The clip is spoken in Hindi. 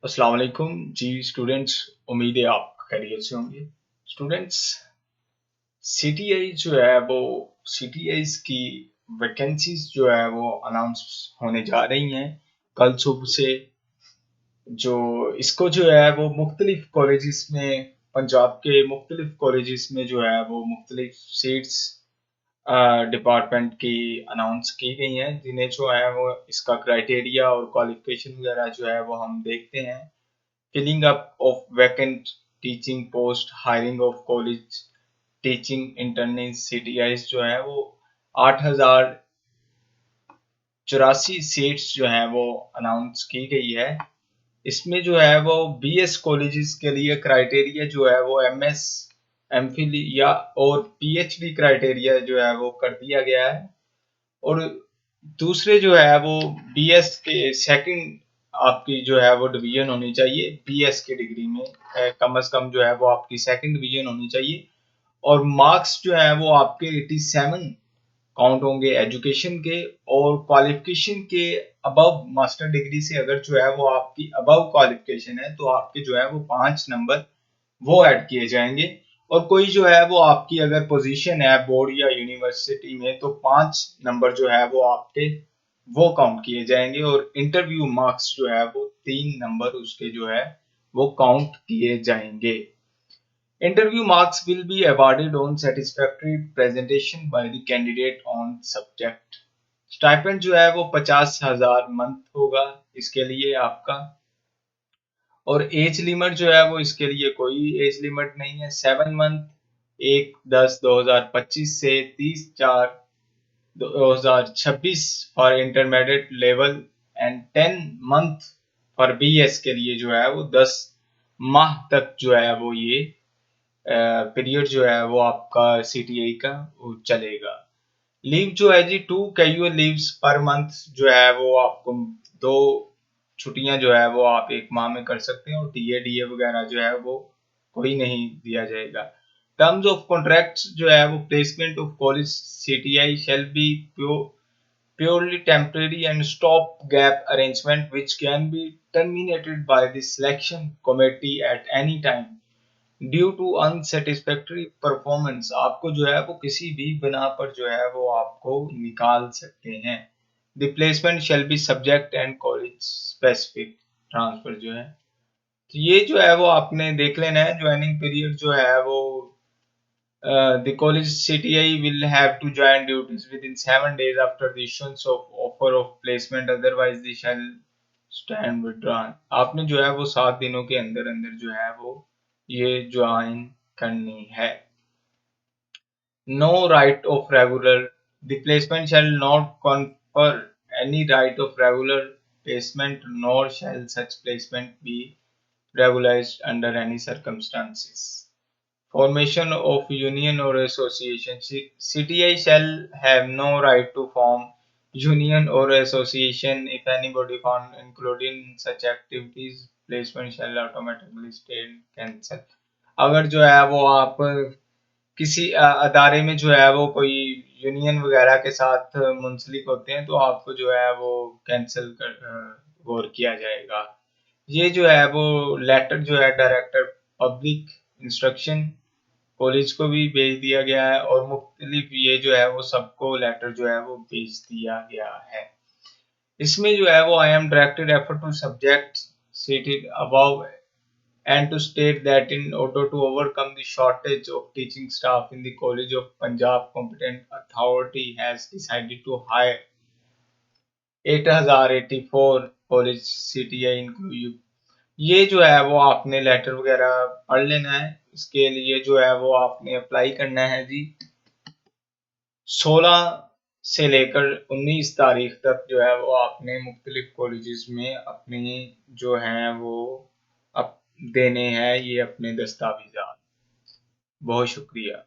अस्सलाम वालेकुम जी स्टूडेंट्स। उम्मीद है आप खैरियत से होंगे। स्टूडेंट्स, सीटीआई जो है वो सीटीआईज की वैकेंसीज जो है वो अनाउंस होने जा रही हैं कल सुबह से। जो इसको जो है वो मुख्तलिफ कॉलेजेस में, पंजाब के मुख्तलिफ कॉलेजेस में जो है वो मुख्तलिफ सीट्स डिपार्टमेंट की अनाउंस की गई हैं, जिन्हें जो है वो इसका क्राइटेरिया और क्वालिफिकेशन वगैरह जो है वो हम देखते हैं। Filling up of vacant teaching post, hiring of college teaching interns, CTIs जो है वो 8,084 सीट्स जो है वो अनाउंस की गई है। इसमें जो है वो बीएस कॉलेजेस के लिए क्राइटेरिया जो है वो एमएस, एमफिल या और पीएचडी क्राइटेरिया जो है वो कर दिया गया है। और दूसरे जो है वो बीएस के सेकंड आपकी जो है वो डिवीजन होनी चाहिए। बीएस की डिग्री में कम से कम जो है वो आपकी सेकंड डिवीजन होनी चाहिए। और मार्क्स जो है वो आपके 87 काउंट होंगे एजुकेशन के। और क्वालिफिकेशन के अबव मास्टर डिग्री से अगर जो है वो आपकी अबव क्वालिफिकेशन है तो आपके जो है वो 5 नंबर वो ऐड किए जाएंगे। और कोई जो है वो आपकी अगर पोजीशन है बोर्ड या यूनिवर्सिटी में तो 5 नंबर जो है वो आपके वो काउंट किए जाएंगे। और इंटरव्यू मार्क्स जो है वो 3 नंबर उसके जो है वो काउंट किए जाएंगे। Interview marks will be awarded on satisfactory presentation by the candidate on subject. Stipend जो है वो 50,000 मंथ होगा इसके लिए आपका। और एज लिमिट जो है वो इसके लिए कोई एज लिमिट नहीं है। 7 मंथ 1/10/2025 से 30/4/2026 for intermediate level and 10 month for BS के लिए जो है वो 10 माह तक जो है वो ये पीरियड जो है वो आपका सीटीआई का वो चलेगा। लीव जो है जी 2 कैजुअल लीव्स पर मंथ जो है वो आपको 2 छुट्टियां जो है वो आप एक माह में कर सकते हैं। और डीए वगैरह जो है वो कोई नहीं दिया जाएगा। टर्म्स ऑफ कॉन्ट्रैक्ट्स जो है वो placement of college CTI shall be purely temporary and stop-gap arrangement which can be terminated by the selection committee at any time due to unsatisfactory performance. आपको जो है वो किसी भी बिना पर जो है वो आपको निकाल सकते हैं। The placement shall be subject and college specific transfer जो है। तो ये जो है वो आपने देख लेना है। ज्वाइनिंग पीरियड जो है वो the college CTI will have to join duties within 7 days after the issuance of offer of placement, otherwise they shall stand withdrawn। आपने जो है वो 7 दिनों के अंदर अंदर जो है वो ये ज्वाइन करनी है। No right of regular, the placement shall not confer any right of regular placement, nor shall such placement be regularized under any circumstances। Formation of union or association, CTI shall have no right to form union or association if anybody found included in such activities placement shall automatically stay cancel। अगर जो है वो आप किसी अदारे में जो है वो कोई यूनियन वगैरह के साथ मुंसलिक होते हैं तो आपको जो है वो कैंसिल कर गौर किया जाएगा। ये जो है वो लेटर जो है डायरेक्टर पब्लिक इंस्ट्रक्शन कॉलेज को भी भेज दिया गया है। और मुख्तलिफ ये जो है वो सबको लेटर जो है वो भेज दिया गया है। इसमें जो है वो I am directed effort to subject stated above and to state that in order to overcome the shortage of teaching staff in the College of Punjab, competent authority has decided to hire 8,084 college CTI inclusive। ये जो है वो आपने लेटर वगैरह पढ़ लेना है। इसके लिए जो है वो आपने अप्लाई करना है जी 16 से लेकर 19 तारीख तक जो है वो आपने मुख्तलिफ कॉलेजेस में अपने जो हैं वो अप देने हैं ये अपने दस्तावेजात। बहुत शुक्रिया।